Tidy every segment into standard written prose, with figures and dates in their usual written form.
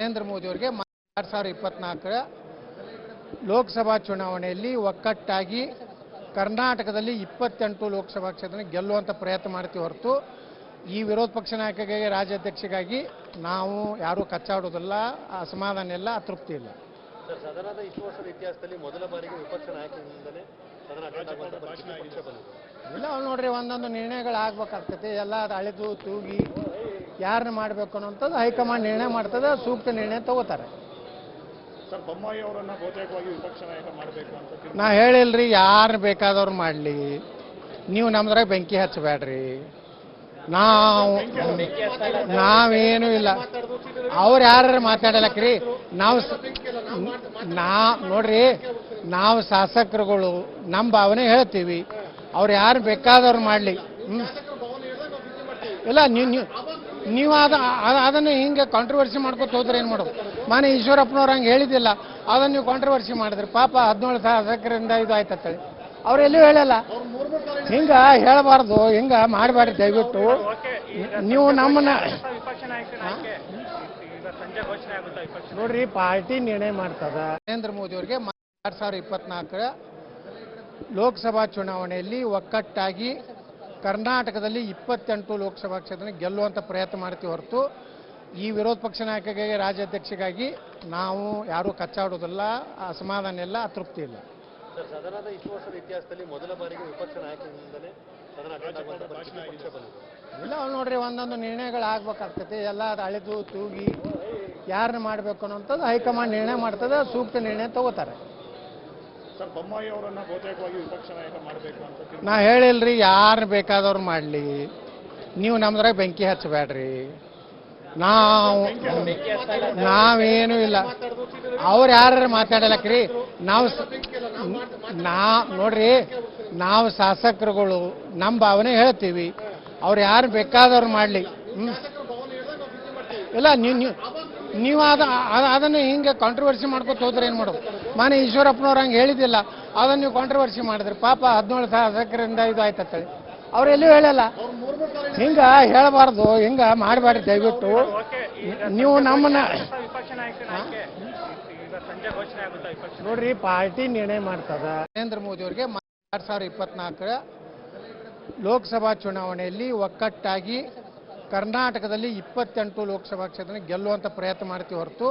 ನರೇಂದ್ರ ಮೋದಿ ಅವರಿಗೆ 2024ರ ಲೋಕಸಭಾ ಚುನಾವಣೆಯಲ್ಲಿ ಒಕ್ಕಟ್ಟಾಗಿ ಕರ್ನಾಟಕದಲ್ಲಿ 28 ಲೋಕಸಭಾ ಕ್ಷೇತ್ರ ಗೆಲ್ಲುವಂತ ಪ್ರಯತ್ನ ಮಾಡ್ತೀವಿ ಹೊರತು ಈ ವಿರೋಧ ಪಕ್ಷ ನಾಯಕರಿಗೆ ರಾಜ್ಯಾಧ್ಯಕ್ಷಗಾಗಿ ನಾವು ಯಾರು ಕಚ್ಚಾಡೋದಿಲ್ಲ, ಅಸಮಾಧಾನ ಇಲ್ಲ, ಅತೃಪ್ತಿ ಇಲ್ಲ. ಸರ್, ಸದನದ ಇಷ್ಟು ವರ್ಷದ ಇತಿಹಾಸದಲ್ಲಿ ಮೊದಲ ಬಾರಿಗೆ ವಿಪಕ್ಷ ನಾಯಕರಿಂದಲೇ ಸದನ ಅಟೆಂಡ್ ಆಗುವಂತ ಪರಿಸ್ಥಿತಿ ಬಂದಿದೆ. ಇಲ್ಲ ನೋಡ್ರಿ, ಒಂದೊಂದು ನಿರ್ಣಯಗಳು ಆಗ್ಬೇಕಾಗ್ತದೆ. ಎಲ್ಲ ಅಳೆದು ತೂಗಿ ಯಾರನ್ನ ಮಾಡಬೇಕು ಅನ್ನೋಂಥದ್ದು ಹೈಕಮಾಂಡ್ ನಿರ್ಣಯ ಮಾಡ್ತದೆ, ಸೂಕ್ತ ನಿರ್ಣಯ ತಗೋತಾರೆ. ಸರ್, ಬೊಮ್ಮಾಯಿ ಅವರನ್ನ ಬಹುತೇಕವಾಗಿ ವಿಪಕ್ಷ ನಾಯಕ ಮಾಡಬೇಕು ಅಂತ ನಾ ಹೇಳಿಲ್ರಿ, ಯಾರು ಬೇಕಾದವ್ರು ಮಾಡಲಿ, ನೀವು ನಮ್ದ್ರಾಗ ಬೆಂಕಿ ಹಚ್ಚಬೇಡ್ರಿ. ನಾವೇನು ಇಲ್ಲ, ಅವ್ರು ಯಾರು ಮಾತಾಡಲಕ್ರಿ. ನೋಡ್ರಿ, ನಾವು ಶಾಸಕರುಗಳು ನಮ್ಮ ಭಾವನೆ ಹೇಳ್ತೀವಿ. ಅವ್ರು ಯಾರು ಬೇಕಾದವ್ರು ಮಾಡಲಿ. ಇಲ್ಲ, ನೀವು ಅದನ್ನು ಹಿಂಗೆ ಕಾಂಟ್ರವರ್ಸಿ ಮಾಡ್ಕೊತ ಹೋದ್ರೆ ಏನು ಮಾಡೋದು? ಮಾನ್ಯ ಈಶ್ವರಪ್ಪನವ್ರು ಹಂಗೆ ಹೇಳಿದ್ದಿಲ್ಲ, ಅದನ್ನು ನೀವು ಕಾಂಟ್ರವರ್ಸಿ ಮಾಡಿದ್ರಿ. ಪಾಪ 17 ಶಾಸಕರಿಂದ ಇದು ಆಯ್ತತ್ತೇಳಿ ಅವರೆಲ್ಲೂ ಹೇಳಲ್ಲ. ಹಿಂಗ ಹೇಳಬಾರ್ದು, ಹಿಂಗ ಮಾಡಬೇಡ್ರಿ ದಯವಿಟ್ಟು. ನೀವು ನಮ್ಮನ್ನ ನೋಡ್ರಿ, ಪಾರ್ಟಿ ನಿರ್ಣಯ ಮಾಡ್ತದ. ನರೇಂದ್ರ ಮೋದಿ ಅವರಿಗೆ 2024ರ ಲೋಕಸಭಾ ಚುನಾವಣೆಯಲ್ಲಿ ಒಕ್ಕಟ್ಟಾಗಿ ಕರ್ನಾಟಕದಲ್ಲಿ 28 ಲೋಕಸಭಾ ಕ್ಷೇತ್ರ ಗೆಲ್ಲುವಂತ ಪ್ರಯತ್ನ ಮಾಡ್ತೀವಿ ಹೊರತು ಈ ವಿರೋಧ ಪಕ್ಷ ನಾಯಕರಿಗೆ ರಾಜ್ಯಾಧ್ಯಕ್ಷಗಾಗಿ ನಾವು ಯಾರು ಕಚ್ಚಾಡೋದಿಲ್ಲ, ಅಸಮಾಧಾನ ಇಲ್ಲ, ಅತೃಪ್ತಿ ಇಲ್ಲ. ಸರ್, ಸದನದ ಇಷ್ಟು ವರ್ಷದ ಇತಿಹಾಸದಲ್ಲಿ ಮೊದಲ ಬಾರಿಗೆ ವಿಪಕ್ಷ ನಾಯಕರಿಂದಲೇ ಸದನ ಅಟೆಂಡ್ ಆಗುವಂತ ಪರಿಸ್ಥಿತಿ ಬಂದಿದೆ. ಇಲ್ಲ ನೋಡ್ರಿ, ಒಂದೊಂದು ನಿರ್ಣಯಗಳು ಆಗ್ಬೇಕಾಗ್ತದೆ. ಎಲ್ಲ ಅಳೆದು ತೂಗಿ ಯಾರನ್ನ ಮಾಡಬೇಕು ಅನ್ನೋಂಥದ್ದು ಹೈಕಮಾಂಡ್ ನಿರ್ಣಯ ಮಾಡ್ತದೆ, ಸೂಕ್ತ ನಿರ್ಣಯ ತಗೋತಾರೆ. ಸರ್, ಬೊಮ್ಮಾಯಿ ಅವರನ್ನ ಬಹುತೇಕವಾಗಿ ವಿಪಕ್ಷ ನಾಯಕ ಮಾಡಬೇಕು ಅಂತ ನಾ ಹೇಳಿಲ್ರಿ, ಯಾರು ಬೇಕಾದವ್ರು ಮಾಡಲಿ, ನೀವು ನಮ್ದ್ರಾಗ ಬೆಂಕಿ ಹಚ್ಚಬೇಡ್ರಿ. ನಾವೇನು ಇಲ್ಲ, ಅವ್ರು ಯಾರು ಮಾತಾಡಲಕ್ರಿ. ನೋಡ್ರಿ, ನಾವು ಶಾಸಕರುಗಳು ನಮ್ಮ ಭಾವನೆ ಹೇಳ್ತೀವಿ. ಅವ್ರು ಯಾರು ಬೇಕಾದವ್ರು ಮಾಡಲಿ. ಇಲ್ಲ, ನೀವು ಅದನ್ನು ಹಿಂಗೆ ಕಾಂಟ್ರವರ್ಸಿ ಮಾಡ್ಕೊತ ಹೋದ್ರೆ ಏನು ಮಾಡೋದು? ಮಾನ್ಯ ಈಶ್ವರಪ್ಪನವ್ರು ಹಂಗೆ ಹೇಳಿದ್ದಿಲ್ಲ, ಅದನ್ನು ನೀವು ಕಾಂಟ್ರವರ್ಸಿ ಮಾಡಿದ್ರಿ. ಪಾಪ 17 ಶಾಸಕರಿಂದ ಇದು ಆಯ್ತತ್ತೇಳಿ ಅವರೆಲ್ಲೂ ಹೇಳಲ್ಲ. ಹಿಂಗ ಹೇಳಬಾರ್ದು, ಹಿಂಗ ಮಾಡಬೇಡ್ರಿ ದಯವಿಟ್ಟು. ನೀವು ನಮ್ಮನ್ನ ನೋಡ್ರಿ, ಪಾರ್ಟಿ ನಿರ್ಣಯ ಮಾಡ್ತದ. ನರೇಂದ್ರ ಮೋದಿ ಅವರಿಗೆ 2024ರ ಲೋಕಸಭಾ ಚುನಾವಣೆಯಲ್ಲಿ ಒಕ್ಕಟ್ಟಾಗಿ ಕರ್ನಾಟಕದಲ್ಲಿ 28 ಲೋಕಸಭಾ ಕ್ಷೇತ್ರ ಗೆಲ್ಲುವಂತ ಪ್ರಯತ್ನ ಮಾಡ್ತೀವಿ ಹೊರತು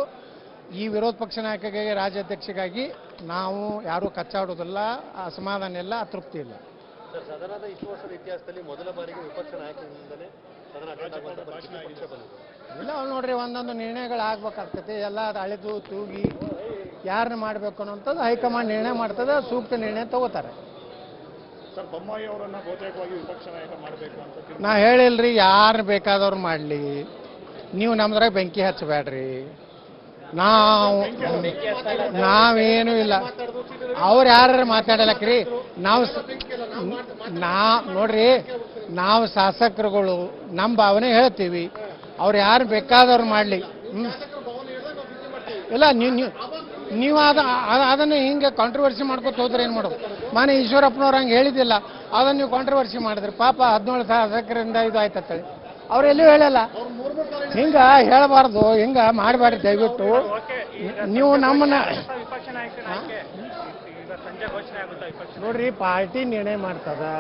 ಈ ವಿರೋಧ ಪಕ್ಷ ನಾಯಕರಿಗೆ ರಾಜ್ಯಾಧ್ಯಕ್ಷಗಾಗಿ ನಾವು ಯಾರು ಕಚ್ಚಾಡೋದಿಲ್ಲ, ಅಸಮಾಧಾನ ಇಲ್ಲ, ಅತೃಪ್ತಿ ಇಲ್ಲ. ಸರ್, ಸದನದ ಇಷ್ಟು ವರ್ಷದ ಇತಿಹಾಸದಲ್ಲಿ ಮೊದಲ ಬಾರಿಗೆ ವಿಪಕ್ಷ ನಾಯಕರಿಂದಲೇ ಸದನ ಅಟೆಂಡ್ ಆಗುವಂತ ಪರಿಸ್ಥಿತಿ ಬಂದಿದೆ. ಇಲ್ಲ ನೋಡ್ರಿ, ಒಂದೊಂದು ನಿರ್ಣಯಗಳು ಆಗ್ಬೇಕಾಗ್ತದೆ. ಎಲ್ಲ ಅಳೆದು ತೂಗಿ ಯಾರನ್ನ ಮಾಡಬೇಕು ಅನ್ನೋಂಥದ್ದು ಹೈಕಮಾಂಡ್ ನಿರ್ಣಯ ಮಾಡ್ತದೆ, ಸೂಕ್ತ ನಿರ್ಣಯ ತಗೋತಾರೆ. ಸರ್, ಬೊಮ್ಮಾಯಿ ಅವರನ್ನ ಬಹುತೇಕವಾಗಿ ವಿಪಕ್ಷ ನಾಯಕ ಮಾಡಬೇಕು ಅಂತ ನಾ ಹೇಳಿಲ್ರಿ, ಯಾರು ಬೇಕಾದವ್ರು ಮಾಡಲಿ, ನೀವು ನಮ್ದ್ರಾಗ ಬೆಂಕಿ ಹಚ್ಚಬೇಡ್ರಿ. ನಾವೇನು ಇಲ್ಲ, ಅವ್ರು ಯಾರು ಮಾತಾಡಲಕ್ರಿ. ನೋಡ್ರಿ, ನಾವು ಶಾಸಕರುಗಳು ನಮ್ಮ ಭಾವನೆ ಹೇಳ್ತೀವಿ. ಅವ್ರು ಯಾರು ಬೇಕಾದವ್ರು ಮಾಡಲಿ. ಇಲ್ಲ, ನೀವು ಅದನ್ನು ಹಿಂಗೆ ಕಾಂಟ್ರವರ್ಸಿ ಮಾಡ್ಕೊತ ಹೋದ್ರೆ ಏನು ಮಾಡೋದು? ಮಾನ್ಯ ಈಶ್ವರಪ್ಪನವ್ರು ಹಂಗೆ ಹೇಳಿದ್ದಿಲ್ಲ, ಅದನ್ನು ನೀವು ಕಾಂಟ್ರವರ್ಸಿ ಮಾಡಿದ್ರಿ. ಪಾಪ 17 ಶಾಸಕರಿಂದ ಇದು ಆಯ್ತತ್ತೇಳಿ ಅವರೆಲ್ಲೂ ಹೇಳಲ್ಲ. ಹಿಂಗ ಹೇಳಬಾರ್ದು, ಹಿಂಗ ಮಾಡಬೇಡ್ರಿ ದಯವಿಟ್ಟು. ನೀವು ನಮ್ಮನ್ನ ನೋಡ್ರಿ, ಪಾರ್ಟಿ ನಿರ್ಣಯ ಮಾಡ್ತದ.